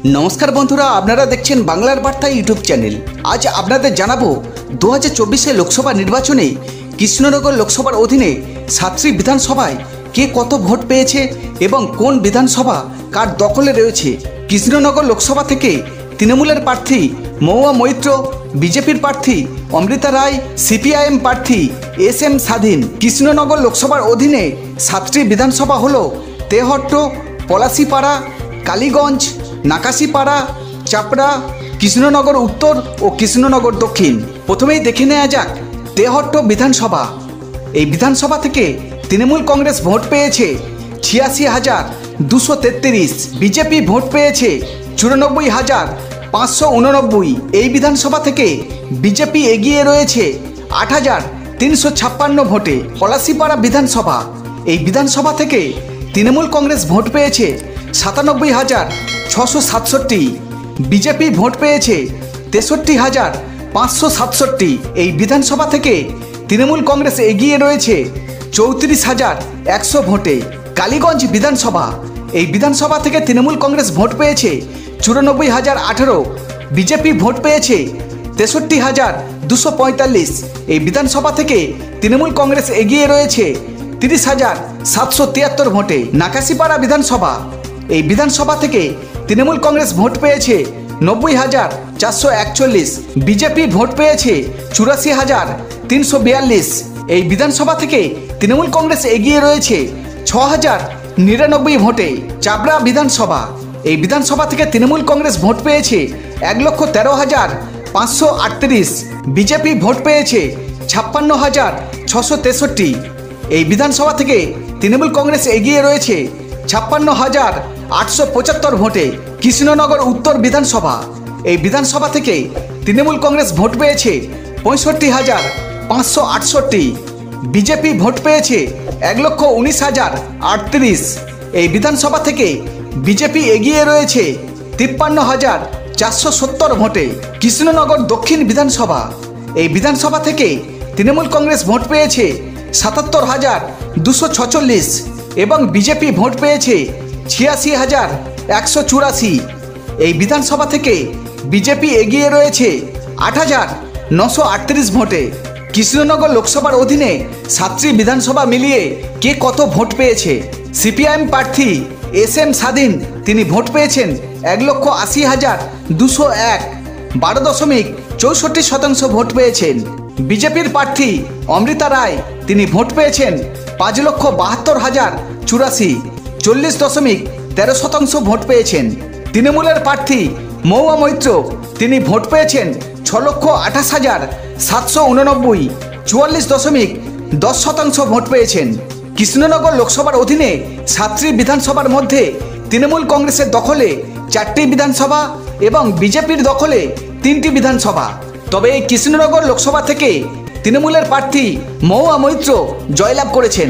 नमस्कार बंधुरा आपनारा देखছেন বাংলার বার্তা ইউটিউব চ্যানেল। आज আপনাদের জানাবো 2024 লোকসভা নির্বাচনে কৃষ্ণনগর লোকসভার অধীনে সাতটি বিধানসভায় কে কত ভোট পেয়েছে এবং কোন বিধানসভা কার দখলে রয়েছে। কৃষ্ণনগর লোকসভা থেকে তৃণমূলের প্রার্থী মহুয়া মৈত্র, বিজেপির প্রার্থী অমৃতা রায়, সিপিআইএম প্রার্থী এস.এম. স্বাধীন। কৃষ্ণনগর লোকসভার অধীনে সাতটি বিধানসভা হলো তেহট্ট, পলাশীপাড়া, কালীগঞ্জ, নাকাশীপাড়া, চাপড়া, কৃষ্ণনগর উত্তর ও কৃষ্ণনগর দক্ষিণ। প্রথমেই দেখে নেওয়া যাক তেহট্ট বিধানসভা। এই বিধানসভা থেকে তৃণমূল কংগ্রেস ভোট পেয়েছে 86,233, বিজেপি ভোট পেয়েছে 94,589। এই বিধানসভা থেকে বিজেপি এগিয়ে রয়েছে 8,356 ভোটে। পলাশীপাড়া বিধানসভা, এই বিধানসভা থেকে তৃণমূল কংগ্রেস ভোট পেয়েছে 97,667, বিজেপি ভোট পেয়েছে 63,567। এই বিধানসভা থেকে তৃণমূল কংগ্রেস এগিয়ে রয়েছে 34,100 ভোটে। কালীগঞ্জ বিধানসভা, এই বিধানসভা থেকে তৃণমূল কংগ্রেস ভোট পেয়েছে 94,018, বিজেপি ভোট পেয়েছে 63,245। এই বিধানসভা থেকে তৃণমূল কংগ্রেস এগিয়ে রয়েছে 30,773 ভোটে। নাকাশীপাড়া বিধানসভা, এই বিধানসভা থেকে তৃণমূল কংগ্রেস ভোট পেয়েছে 90,441, বিজেপি ভোট পেয়েছে 84,342। এই বিধানসভা থেকে তৃণমূল কংগ্রেস এগিয়ে রয়েছে 6,099 ভোটে। চাপড়া বিধানসভা, এই বিধানসভা থেকে তৃণমূল কংগ্রেস ভোট পেয়েছে 1,13,538, বিজেপি ভোট পেয়েছে 56,663। এই বিধানসভা থেকে তৃণমূল কংগ্রেস এগিয়ে রয়েছে 56,875 ভোটে। কৃষ্ণনগর উত্তর বিধানসভা, এই বিধানসভা থেকে তৃণমূল কংগ্রেস ভোট পেয়েছে 65,568, বিজেপি ভোট পেয়েছে 1,19,038। এই বিধানসভা থেকে বিজেপি এগিয়ে রয়েছে 53,470 ভোটে। কৃষ্ণনগর দক্ষিণ বিধানসভা, এই বিধানসভা থেকে তৃণমূল কংগ্রেস ভোট পেয়েছে 77,246 এবং বিজেপি ভোট পেয়েছে 86,184। এই বিধানসভা থেকে বিজেপি এগিয়ে রয়েছে 8,938 ভোটে। কৃষ্ণনগর লোকসভার অধীনে সাতটি বিধানসভা মিলিয়ে কে কত ভোট পেয়েছে। সিপিআইএম প্রার্থী এস.এম. স্বাধীন, তিনি ভোট পেয়েছেন 1,80,201, 12.64% ভোট পেয়েছেন। বিজেপির প্রার্থী অমৃতা রায়, তিনি ভোট পেয়েছেন 5,72,084, 40.13% ভোট পেয়েছেন। তৃণমূলের প্রার্থী মহুয়া মৈত্র, তিনি ভোট পেয়েছেন 6,28,789, 44.10% ভোট পেয়েছেন। কৃষ্ণনগর লোকসভার অধীনে সাতটি বিধানসভার মধ্যে তৃণমূল কংগ্রেসের দখলে 4টি বিধানসভা এবং বিজেপির দখলে 3টি বিধানসভা। তবে এই কৃষ্ণনগর লোকসভা থেকে তৃণমূলের প্রার্থী মহুয়া মৈত্র জয়লাভ করেছেন।